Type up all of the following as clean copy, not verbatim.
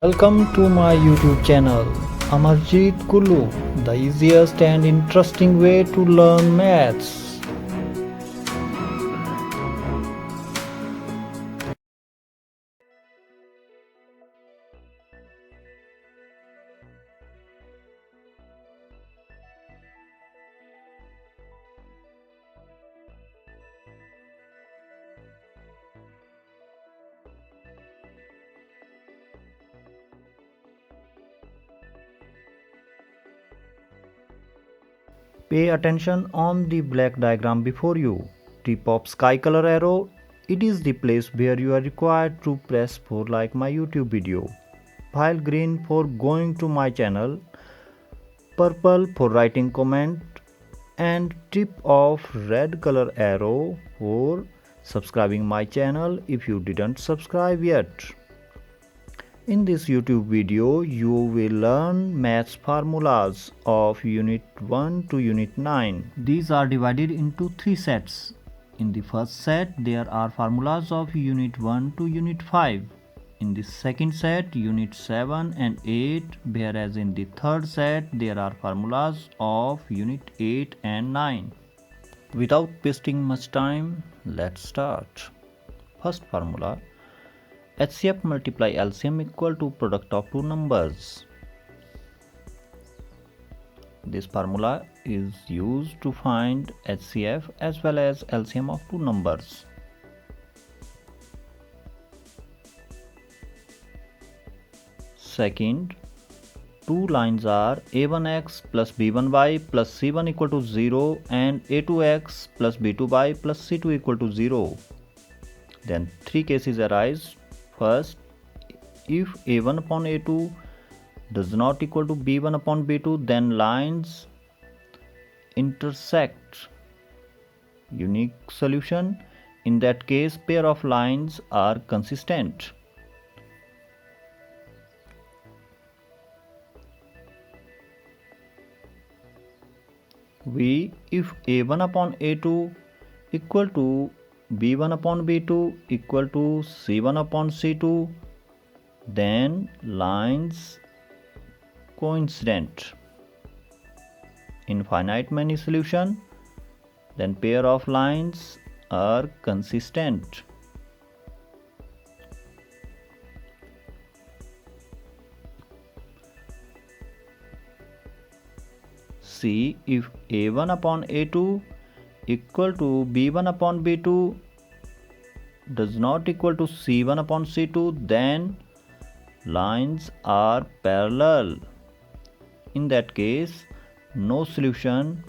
Welcome to my YouTube channel, Amarjeet Kulu, the easiest and interesting way to learn maths. Pay attention on the black diagram before you. Tip of sky color arrow, it is the place where you are required to press for like my YouTube video. While green for going to my channel, purple for writing comment, and tip of red color arrow for subscribing my channel if you didn't subscribe yet. In this YouTube video, you will learn maths formulas of Unit 1 to Unit 9. These are divided into 3 sets. In the first set, there are formulas of Unit 1 to Unit 5. In the second set, Unit 7 and 8, whereas in the third set, there are formulas of Unit 8 and 9. Without wasting much time, let's start. First formula, HCF multiply LCM equal to product of two numbers. This formula is used to find HCF as well as LCM of two numbers. Second, two lines are a1x plus b1y plus c1 equal to 0 and a2x plus b2y plus c2 equal to 0. Then three cases arise. First, if a1 upon a2 does not equal to b1 upon b2, then lines intersect. Unique solution. In that case, pair of lines are consistent. If a1 upon a2 equal to b1 upon b2 equal to c1 upon c2, then lines coincident. In finite many solution, then pair of lines are consistent. See, if a1 upon a2 equal to b1 upon b2 does not equal to c1 upon c2, then lines are parallel. In that case, no solution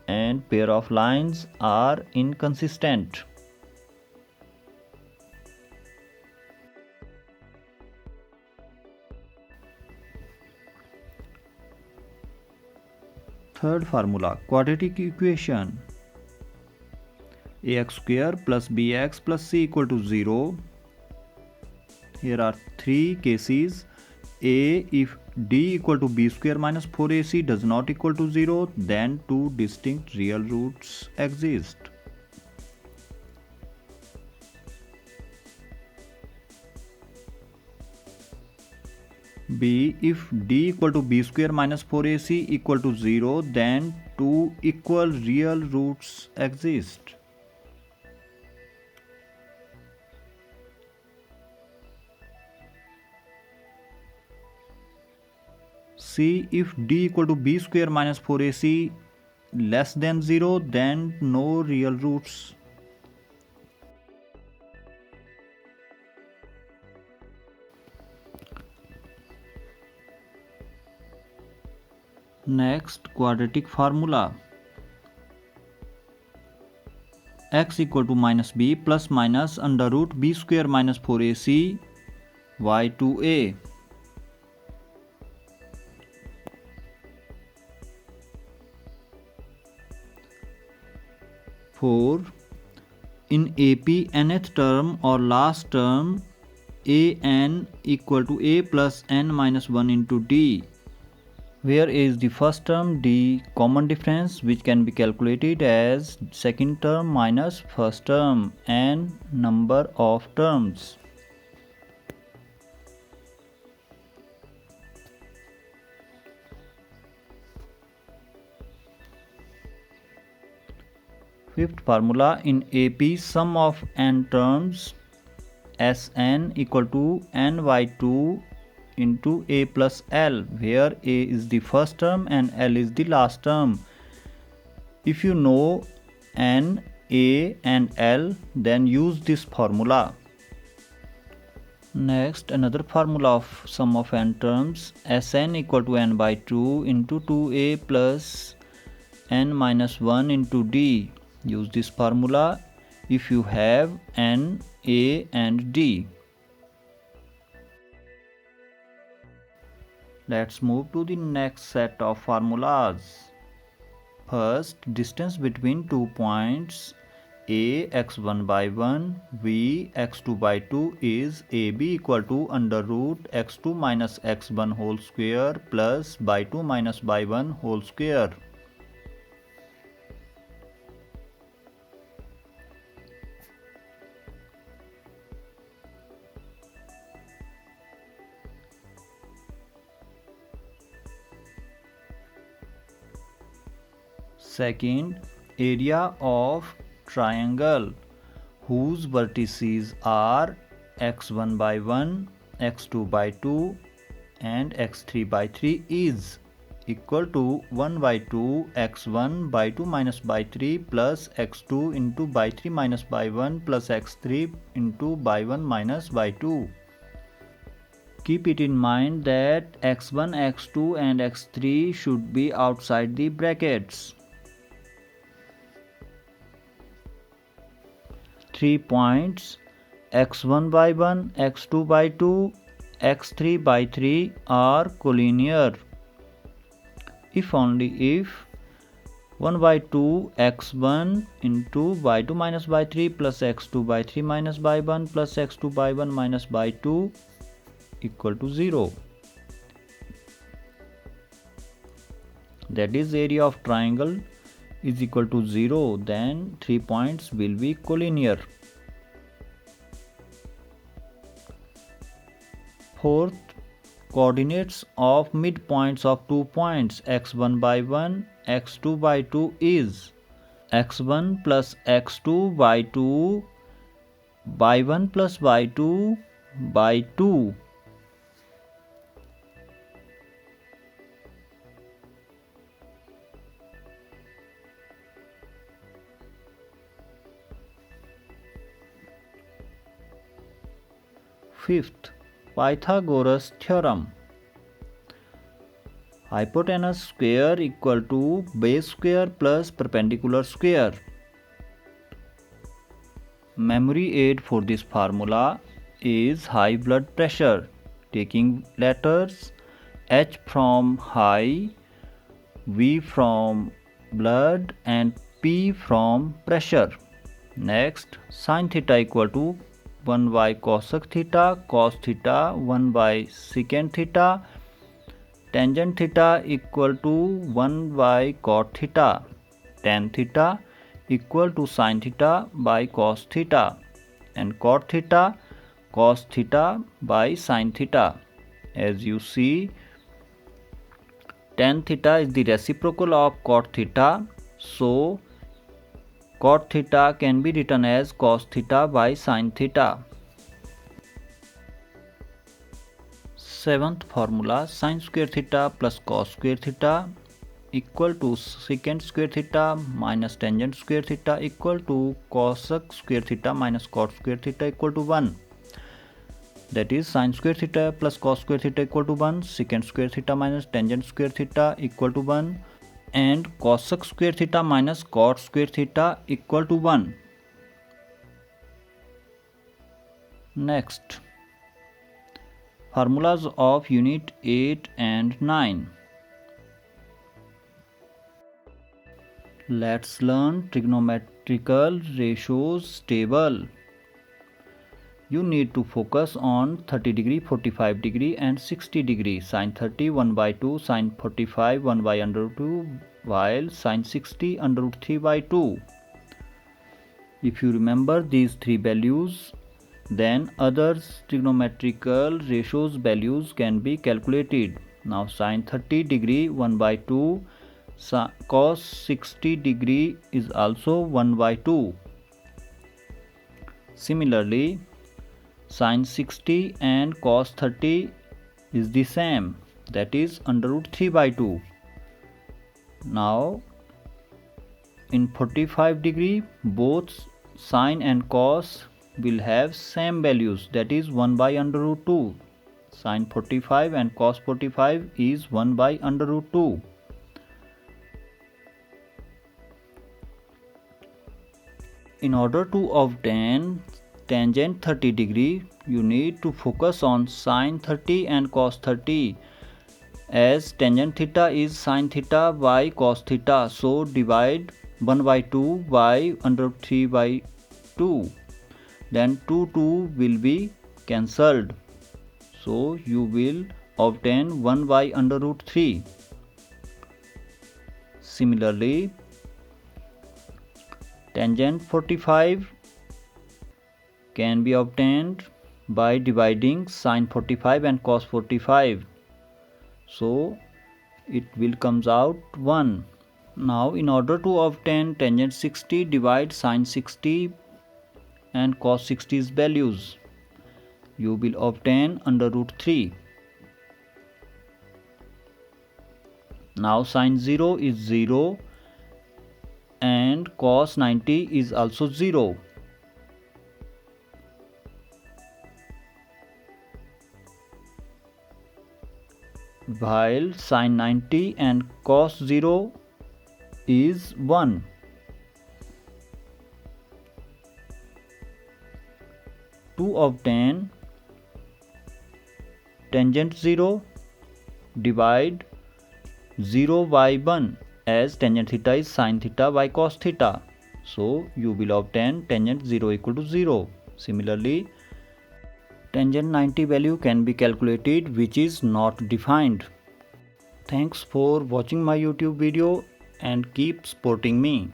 and pair of lines are inconsistent. Third formula, quadratic equation. Ax square plus bx plus c equal to 0. Here are three cases. A, if d equal to b square minus 4ac does not equal to 0, then two distinct real roots exist. B, if d equal to b square minus 4ac equal to 0, then two equal real roots exist. C, if d equal to b square minus 4ac less than 0, then no real roots. Next, quadratic formula. X equal to minus b plus minus under root b square minus 4ac y to a. 4. In AP nth term or last term, an equal to a plus n minus 1 into d, where is the first term d common difference, which can be calculated as second term minus first term and number of terms. Fifth formula in AP, sum of n terms Sn equal to n by 2 into A plus L, where A is the first term and L is the last term. If you know n, A and L, then use this formula. Next, another formula of sum of n terms Sn equal to n by 2 into 2A plus n minus 1 into D. Use this formula if you have n, A and D. Let's move to the next set of formulas. First, distance between 2 points A x1 by 1, V x2 by 2 is AB equal to under root x2 minus x1 whole square plus by 2 minus by 1 whole square. Second, area of triangle whose vertices are x1 by 1, x2 by 2 and x3 by 3 is equal to 1 by 2 x1 by 2 minus by 3 plus x2 into by 3 minus by 1 plus x3 into by 1 minus by 2. Keep it in mind that x1, x2 and x3 should be outside the brackets. 3 points x1 by 1, x2 by 2, x3 by 3 are collinear if only if 1 by 2 x1 into by 2 minus by 3 plus x2 by 3 minus by 1 plus x2 by 1 minus by 2 equal to 0. That is, area of triangle is equal to 0, then 3 points will be collinear. Fourth, coordinates of midpoints of 2 points x1 by 1, x2 by 2 is x1 plus x2 by 2 by 1 plus by 2 by 2. Fifth, Pythagoras theorem. Hypotenuse square equal to base square plus perpendicular square. Memory aid for this formula is high blood pressure, taking letters H from high, V from blood and P from pressure. Next, sin theta equal to 1 by cosec theta, cos theta 1 by secant theta, tangent theta equal to 1 by cot theta, tan theta equal to sin theta by cos theta, and cot theta cos theta by sin theta. As you see, tan theta is the reciprocal of cot theta, so cot theta can be written as cos theta by sin theta. Seventh formula, sin square theta plus cos square theta equal to secant square theta minus tangent square theta equal to cosec square theta minus cot square theta equal to 1. That is, sin square theta plus cos square theta equal to 1, secant square theta minus tangent square theta equal to 1, and cosec square theta minus cot square theta equal to 1. Next, formulas of unit 8 and 9. Let's learn trigonometrical ratios table. You need to focus on 30 degree, 45 degree and 60 degree. Sin 30 1 by 2, sin 45 1 by under root 2, while sin 60 under root 3 by 2. If you remember these three values, then other trigonometrical ratios values can be calculated. Now sin 30 degree 1 by 2, cos 60 degree is also 1 by 2. Similarly, sin 60 and cos 30 is the same, that is under root 3 by 2. Now in 45 degree, both sin and cos will have same values, that is 1 by under root 2. Sin 45 and cos 45 is 1 by under root 2. In order to obtain tangent 30 degree, you need to focus on sin 30 and cos 30, as tangent theta is sin theta by cos theta, so divide 1 by 2 by under 3 by 2, then 2 will be cancelled, so you will obtain 1 by under root 3. Similarly, tangent 45 can be obtained by dividing sin 45 and cos 45, so it will comes out 1. Now in order to obtain tangent 60, divide sin 60 and cos 60's values. You will obtain under root 3. Now sin 0 is 0 and cos 90 is also 0. While sin 90 and cos 0 is 1. To obtain tangent 0, divide 0 by 1, as tangent theta is sin theta by cos theta, so you will obtain tangent 0 equal to 0. Similarly, tangent 90 value can be calculated, which is not defined. Thanks for watching my YouTube video and keep supporting me.